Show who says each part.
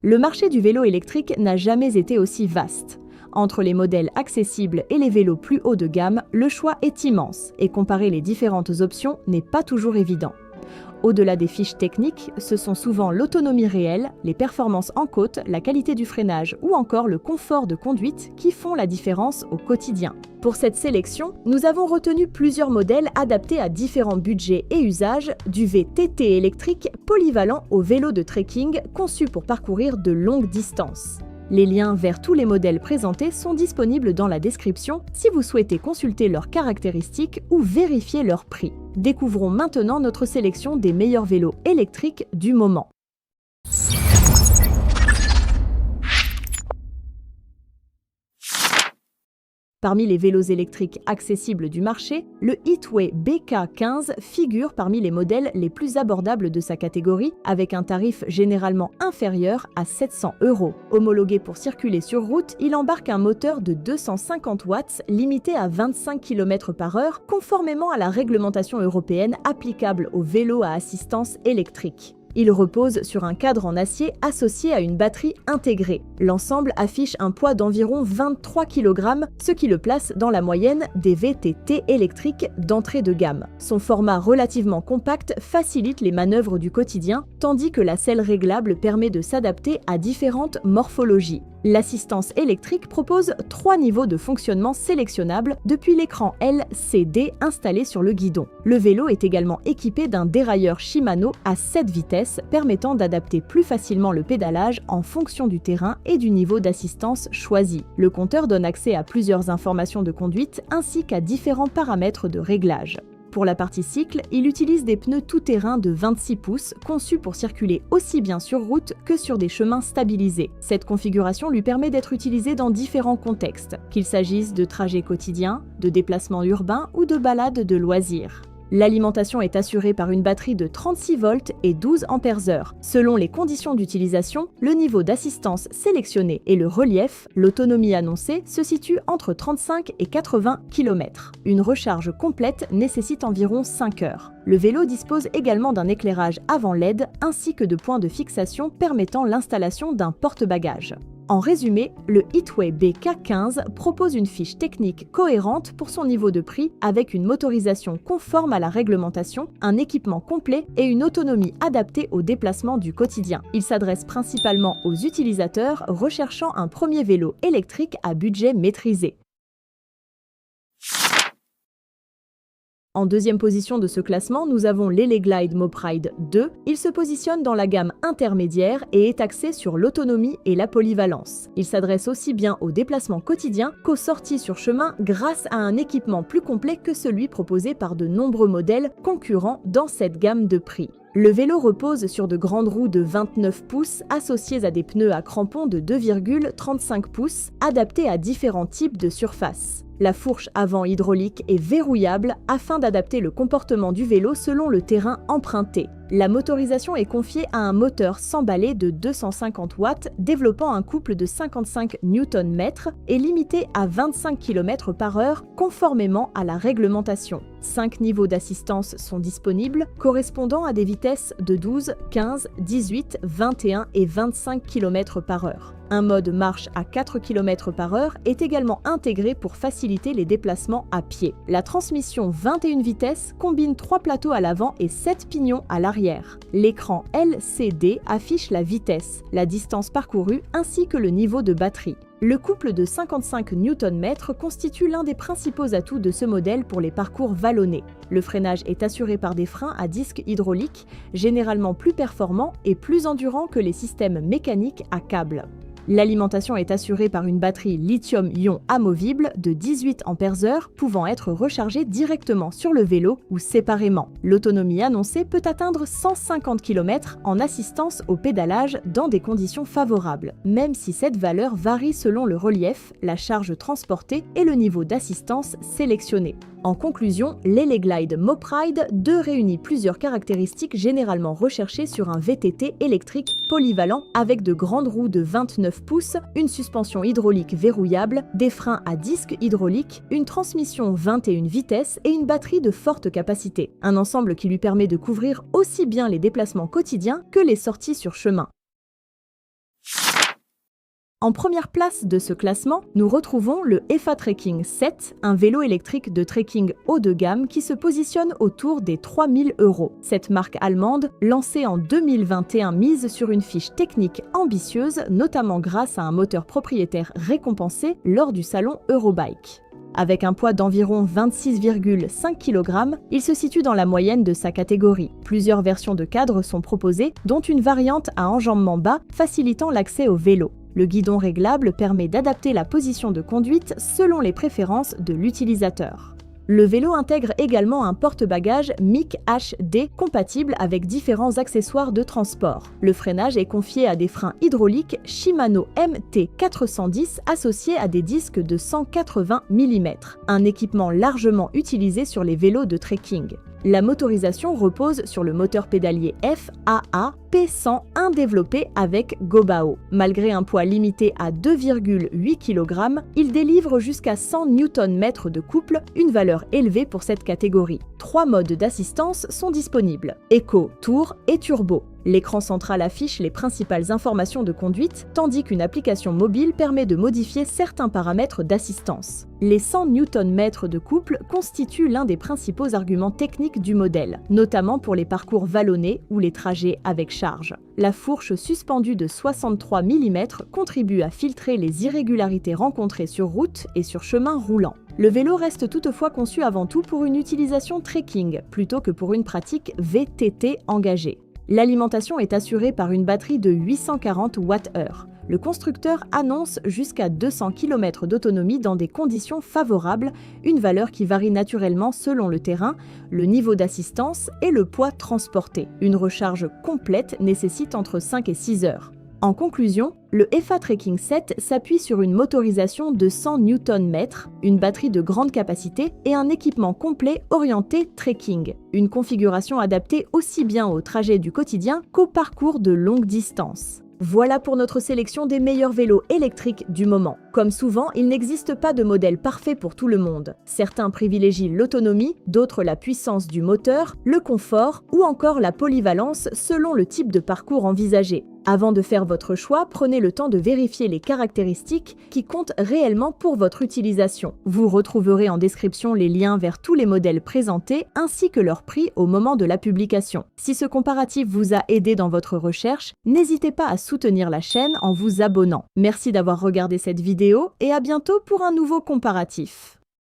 Speaker 1: Le marché du vélo électrique n'a jamais été aussi vaste. Entre les modèles accessibles et les vélos plus haut de gamme, le choix est immense et comparer les différentes options n'est pas toujours évident. Au-delà des fiches techniques, ce sont souvent l'autonomie réelle, les performances en côte, la qualité du freinage ou encore le confort de conduite qui font la différence au quotidien. Pour cette sélection, nous avons retenu plusieurs modèles adaptés à différents budgets et usages, du VTT électrique polyvalent au vélo de trekking conçu pour parcourir de longues distances. Les liens vers tous les modèles présentés sont disponibles dans la description si vous souhaitez consulter leurs caractéristiques ou vérifier leur prix. Découvrons maintenant notre sélection des meilleurs vélos électriques du moment. Parmi les vélos électriques accessibles du marché, le Heatway BK15 figure parmi les modèles les plus abordables de sa catégorie, avec un tarif généralement inférieur à 700 €. Homologué pour circuler sur route, il embarque un moteur de 250 watts limité à 25 km/h, conformément à la réglementation européenne applicable aux vélos à assistance électrique. Il repose sur un cadre en acier associé à une batterie intégrée. L'ensemble affiche un poids d'environ 23 kg, ce qui le place dans la moyenne des VTT électriques d'entrée de gamme. Son format relativement compact facilite les manœuvres du quotidien, tandis que la selle réglable permet de s'adapter à différentes morphologies. L'assistance électrique propose 3 niveaux de fonctionnement sélectionnables depuis l'écran LCD installé sur le guidon. Le vélo est également équipé d'un dérailleur Shimano à 7 vitesses permettant d'adapter plus facilement le pédalage en fonction du terrain et du niveau d'assistance choisi. Le compteur donne accès à plusieurs informations de conduite ainsi qu'à différents paramètres de réglage. Pour la partie cycle, il utilise des pneus tout-terrain de 26 pouces conçus pour circuler aussi bien sur route que sur des chemins stabilisés. Cette configuration lui permet d'être utilisé dans différents contextes, qu'il s'agisse de trajets quotidiens, de déplacements urbains ou de balades de loisirs. L'alimentation est assurée par une batterie de 36 volts et 12 ampères-heure. Selon les conditions d'utilisation, le niveau d'assistance sélectionné et le relief, l'autonomie annoncée se situe entre 35 et 80 km. Une recharge complète nécessite environ 5 heures. Le vélo dispose également d'un éclairage avant LED ainsi que de points de fixation permettant l'installation d'un porte-bagages. En résumé, le Heatway BK15 propose une fiche technique cohérente pour son niveau de prix avec une motorisation conforme à la réglementation, un équipement complet et une autonomie adaptée aux déplacements du quotidien. Il s'adresse principalement aux utilisateurs recherchant un premier vélo électrique à budget maîtrisé. En deuxième position de ce classement, nous avons l'Eleglide Mopride 2. Il se positionne dans la gamme intermédiaire et est axé sur l'autonomie et la polyvalence. Il s'adresse aussi bien aux déplacements quotidiens qu'aux sorties sur chemin grâce à un équipement plus complet que celui proposé par de nombreux modèles concurrents dans cette gamme de prix. Le vélo repose sur de grandes roues de 29 pouces associées à des pneus à crampons de 2,35 pouces adaptés à différents types de surfaces. La fourche avant hydraulique est verrouillable afin d'adapter le comportement du vélo selon le terrain emprunté. La motorisation est confiée à un moteur sans balai de 250 watts développant un couple de 55 Nm et limité à 25 km/h conformément à la réglementation. 5 niveaux d'assistance sont disponibles correspondant à des vitesses de 12, 15, 18, 21 et 25 km/h. Un mode marche à 4 km/h est également intégré pour faciliter les déplacements à pied. La transmission 21 vitesses combine 3 plateaux à l'avant et 7 pignons à l'arrière. L'écran LCD affiche la vitesse, la distance parcourue ainsi que le niveau de batterie. Le couple de 55 Nm constitue l'un des principaux atouts de ce modèle pour les parcours vallonnés. Le freinage est assuré par des freins à disque hydraulique, généralement plus performants et plus endurants que les systèmes mécaniques à câble. L'alimentation est assurée par une batterie lithium-ion amovible de 18 ampères-heure pouvant être rechargée directement sur le vélo ou séparément. L'autonomie annoncée peut atteindre 150 km en assistance au pédalage dans des conditions favorables, même si cette valeur varie selon le relief, la charge transportée et le niveau d'assistance sélectionné. En conclusion, l'Eleglide Mopride 2 réunit plusieurs caractéristiques généralement recherchées sur un VTT électrique polyvalent avec de grandes roues de 29 pouces, une suspension hydraulique verrouillable, des freins à disque hydraulique, une transmission 21 vitesses et une batterie de forte capacité. Un ensemble qui lui permet de couvrir aussi bien les déplacements quotidiens que les sorties sur chemin. En première place de ce classement, nous retrouvons le EFA Trekking 7, un vélo électrique de trekking haut de gamme qui se positionne autour des 3 000 €. Cette marque allemande, lancée en 2021, mise sur une fiche technique ambitieuse, notamment grâce à un moteur propriétaire récompensé lors du salon Eurobike. Avec un poids d'environ 26,5 kg, il se situe dans la moyenne de sa catégorie. Plusieurs versions de cadre sont proposées, dont une variante à enjambement bas facilitant l'accès au vélo. Le guidon réglable permet d'adapter la position de conduite selon les préférences de l'utilisateur. Le vélo intègre également un porte-bagages MIC HD compatible avec différents accessoires de transport. Le freinage est confié à des freins hydrauliques Shimano MT410 associés à des disques de 180 mm, un équipement largement utilisé sur les vélos de trekking. La motorisation repose sur le moteur pédalier FAA P101 développé avec Gobao. Malgré un poids limité à 2,8 kg, il délivre jusqu'à 100 Nm de couple, une valeur élevée pour cette catégorie. 3 modes d'assistance sont disponibles: Eco, Tour et Turbo. L'écran central affiche les principales informations de conduite, tandis qu'une application mobile permet de modifier certains paramètres d'assistance. Les 100 Nm de couple constituent l'un des principaux arguments techniques du modèle, notamment pour les parcours vallonnés ou les trajets avec charge. La fourche suspendue de 63 mm contribue à filtrer les irrégularités rencontrées sur route et sur chemin roulant. Le vélo reste toutefois conçu avant tout pour une utilisation trekking, plutôt que pour une pratique VTT engagée. L'alimentation est assurée par une batterie de 840 Wh. Le constructeur annonce jusqu'à 200 km d'autonomie dans des conditions favorables, une valeur qui varie naturellement selon le terrain, le niveau d'assistance et le poids transporté. Une recharge complète nécessite entre 5 et 6 heures. En conclusion, le EFA Trekking 7 s'appuie sur une motorisation de 100 Nm, une batterie de grande capacité et un équipement complet orienté trekking. Une configuration adaptée aussi bien aux trajets du quotidien qu'aux parcours de longue distance. Voilà pour notre sélection des meilleurs vélos électriques du moment. Comme souvent, il n'existe pas de modèle parfait pour tout le monde. Certains privilégient l'autonomie, d'autres la puissance du moteur, le confort ou encore la polyvalence selon le type de parcours envisagé. Avant de faire votre choix, prenez le temps de vérifier les caractéristiques qui comptent réellement pour votre utilisation. Vous retrouverez en description les liens vers tous les modèles présentés ainsi que leur prix au moment de la publication. Si ce comparatif vous a aidé dans votre recherche, n'hésitez pas à soutenir la chaîne en vous abonnant. Merci d'avoir regardé cette vidéo et à bientôt pour un nouveau comparatif.